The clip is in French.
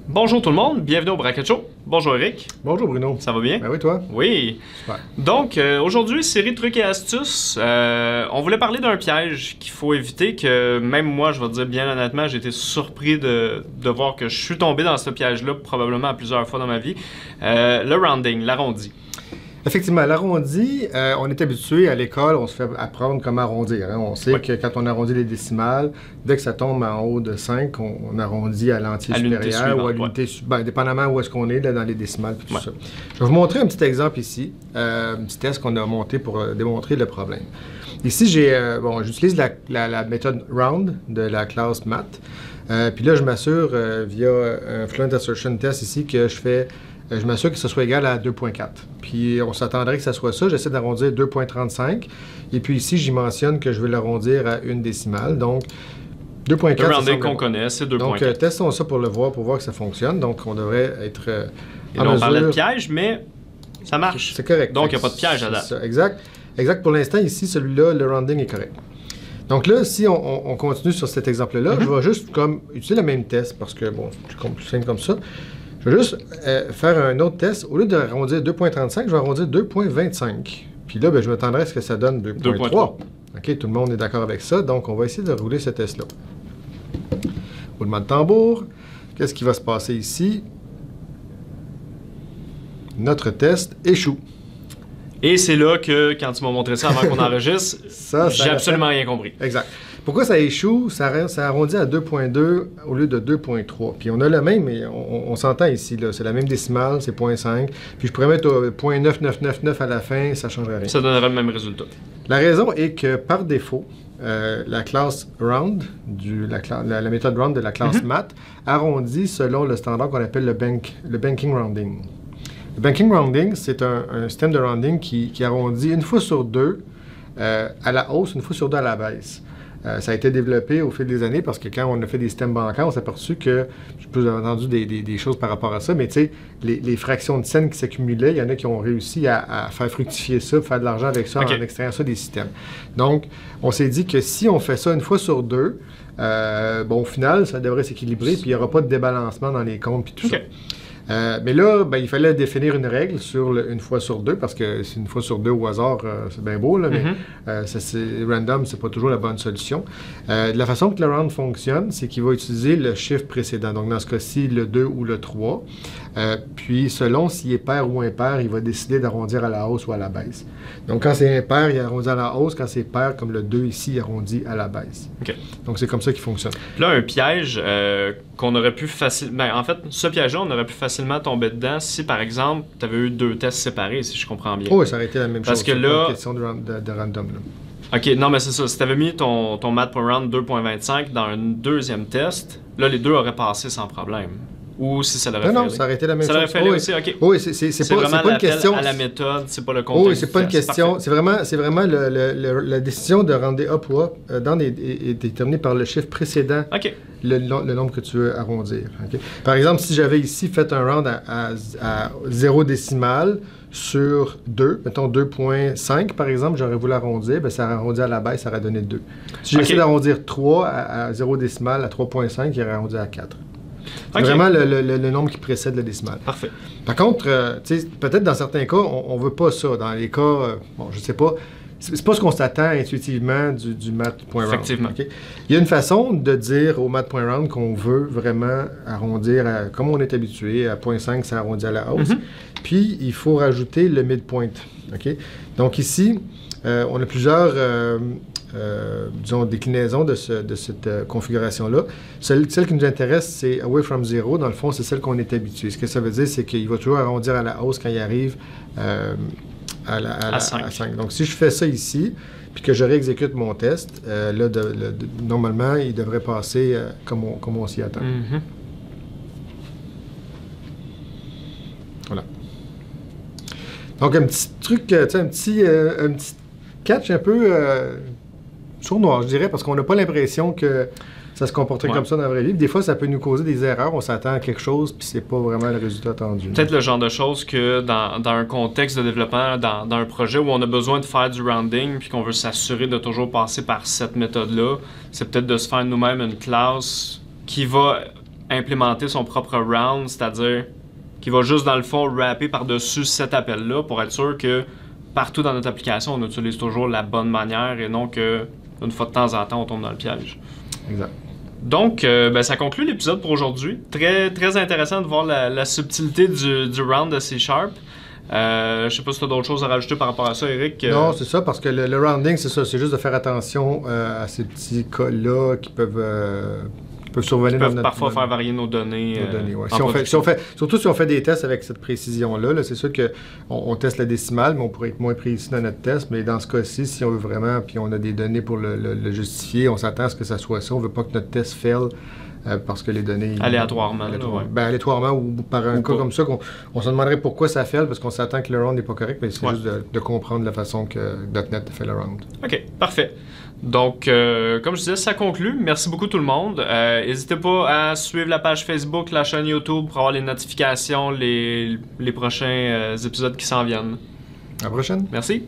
Bonjour tout le monde, bienvenue au Bracket Show. Bonjour Eric. Bonjour Bruno. Ça va bien? Ben oui, toi? Oui. Super. Donc, aujourd'hui, série de trucs et astuces. On voulait parler d'un piège qu'il faut éviter, que même moi, je vais te dire bien honnêtement, j'ai été surpris de voir que je suis tombé dans ce piège-là probablement à plusieurs fois dans ma vie. Le rounding, l'arrondi. Effectivement, l'arrondi, on est habitué à l'école, on se fait apprendre comment arrondir. Hein? On sait que quand on arrondit les décimales, dès que ça tombe en haut de 5, on arrondit à l'entier supérieur ou à l'unité supérieure, dépendamment où est-ce qu'on est là, dans les décimales et tout ça. Je vais vous montrer un petit exemple ici, un petit test qu'on a monté pour démontrer le problème. Ici, j'utilise la méthode Round de la classe Math. Puis là, je m'assure via un Fluent Assertion Test ici que je m'assure que ce soit égal à 2.4. Puis on s'attendrait que ça soit ça. J'essaie d'arrondir 2.35. Et puis ici, j'y mentionne que je vais l'arrondir à une décimale. Donc, 2.4. Le rounding qu'on connaît, c'est 2.4. Donc, testons ça pour voir que ça fonctionne. Donc, on devrait être Et là, on parlait de piège, mais ça marche. C'est correct. Donc, il n'y a pas de piège à date. Exact. Exact. Pour l'instant, ici, celui-là, le rounding est correct. Donc là, si on continue sur cet exemple-là, je vais juste utiliser le même test parce que, bon, c'est plus simple comme ça. Je vais juste faire un autre test. Au lieu d'arrondir 2.35, je vais arrondir 2.25. Puis là, je m'attendrai à ce que ça donne 2.3. OK, tout le monde est d'accord avec ça. Donc, on va essayer de rouler ce test-là. Roulement de tambour. Qu'est-ce qui va se passer ici? Notre test échoue. Et c'est là que, quand tu m'as montré ça avant qu'on enregistre, j'ai absolument rien compris. Exact. Pourquoi ça échoue? Ça arrondit à 2.2 au lieu de 2.3. Puis on a le même, mais on s'entend ici, là. C'est la même décimale, c'est 0.5. Puis je pourrais mettre 0.9999 à la fin, ça ne changerait rien. Ça donnerait le même résultat. La raison est que, par défaut, la classe Round, la méthode Round de la classe Math, arrondit selon le standard qu'on appelle le banking rounding. Le banking rounding, c'est un système de rounding qui arrondit une fois sur deux à la hausse, une fois sur deux à la baisse. Ça a été développé au fil des années parce que quand on a fait des systèmes bancaires, on s'est aperçu que, je peux avoir entendu des choses par rapport à ça, mais tu sais, les fractions de scènes qui s'accumulaient, il y en a qui ont réussi à faire fructifier ça, faire de l'argent avec ça, en extrayant ça des systèmes. Donc, on s'est dit que si on fait ça une fois sur deux, au final, ça devrait s'équilibrer, puis il n'y aura pas de débalancement dans les comptes, puis tout ça. Mais là, il fallait définir une règle sur une fois sur deux, parce que c'est une fois sur deux au hasard, c'est bien beau, là, mais random, c'est pas toujours la bonne solution. De la façon que le round fonctionne, c'est qu'il va utiliser le chiffre précédent. Donc, dans ce cas-ci, le 2 ou le 3. Puis, selon s'il est pair ou impair, il va décider d'arrondir à la hausse ou à la baisse. Donc, quand c'est impair, il arrondit à la hausse. Quand c'est pair, comme le 2 ici, il arrondit à la baisse. Donc, c'est comme ça qu'il fonctionne. Là, un piège qu'on aurait pu facilement... en fait, ce piège-là, on aurait pu facilement tomber dedans si, par exemple, tu avais eu deux tests séparés, si je comprends bien. Oui, ça aurait été la même chose. Parce que là... C'est pas une question de random, là. OK, non, mais c'est ça. Si tu avais mis ton math.round 2.25 dans un deuxième test, là, les deux auraient passé sans problème. Ou si ça l'aurait fait. Non, ça aurait été la même chose. Ça l'aurait fait aussi, OK. Oui, c'est pas une question... à la méthode, c'est pas le contexte. Oui, c'est pas une question. C'est vraiment la décision de render up ou up est déterminée par le chiffre précédent, le nombre que tu veux arrondir. Okay? Par exemple, si j'avais ici fait un round à 0 décimale sur 2, mettons 2.5 par exemple, j'aurais voulu arrondir, ça aurait arrondi à la baisse, ça aurait donné 2. Si j'essaie d'arrondir 3 à 0 décimale à 3.5, il aurait arrondi à 4. C'est vraiment le nombre qui précède le décimal. Parfait. Par contre, peut-être dans certains cas, on ne veut pas ça. Dans les cas, je ne sais pas, c'est pas ce qu'on s'attend intuitivement du math.round. Effectivement. Okay? Il y a une façon de dire au math.round qu'on veut vraiment arrondir, comme on est habitué, à 0.5, ça arrondit à la hausse. Puis, il faut rajouter le midpoint. Okay? Donc ici, on a plusieurs... déclinaison de cette configuration-là. Celle qui nous intéresse, c'est Away from Zero. Dans le fond, c'est celle qu'on est habitué. Ce que ça veut dire, c'est qu'il va toujours arrondir à la hausse quand il arrive à 5. Donc, si je fais ça ici, puis que je réexécute mon test, normalement, il devrait passer comme on s'y attend. Voilà. Donc, un petit truc, un petit catch un peu... sournois, je dirais, parce qu'on n'a pas l'impression que ça se comporterait comme ça dans la vraie vie. Des fois, ça peut nous causer des erreurs. On s'attend à quelque chose, puis c'est pas vraiment le résultat attendu. Peut-être le genre de choses que dans un contexte de développement, dans un projet où on a besoin de faire du rounding, puis qu'on veut s'assurer de toujours passer par cette méthode-là, c'est peut-être de se faire nous-mêmes une classe qui va implémenter son propre round, c'est-à-dire qu'il va juste dans le fond wrapper par-dessus cet appel-là pour être sûr que partout dans notre application, on utilise toujours la bonne manière et non que une fois de temps en temps, on tombe dans le piège. Exact. Donc, ça conclut l'épisode pour aujourd'hui. Très, très intéressant de voir la subtilité du round de C#. Je sais pas si tu as d'autres choses à rajouter par rapport à ça, Eric. Non, c'est ça, parce que le rounding, c'est ça. C'est juste de faire attention à ces petits cas-là qui peuvent survenir dans notre... parfois faire varier nos données. Ouais. Surtout si on fait des tests avec cette précision-là, là, c'est sûr qu'on teste la décimale, mais on pourrait être moins précis dans notre test. Mais dans ce cas-ci, si on veut vraiment, puis on a des données pour le justifier, on s'attend à ce que ça soit ça. On veut pas que notre test fail. Parce que les données... Aléatoirement. Aléatoirement ou par un cas comme ça, on se demanderait pourquoi ça fait, parce qu'on s'attend que le round n'est pas correct, mais c'est juste de comprendre la façon que .NET fait le round. OK, parfait. Donc, comme je disais, ça conclut. Merci beaucoup tout le monde. N'hésitez pas à suivre la page Facebook, la chaîne YouTube pour avoir les notifications, les prochains épisodes qui s'en viennent. À la prochaine. Merci.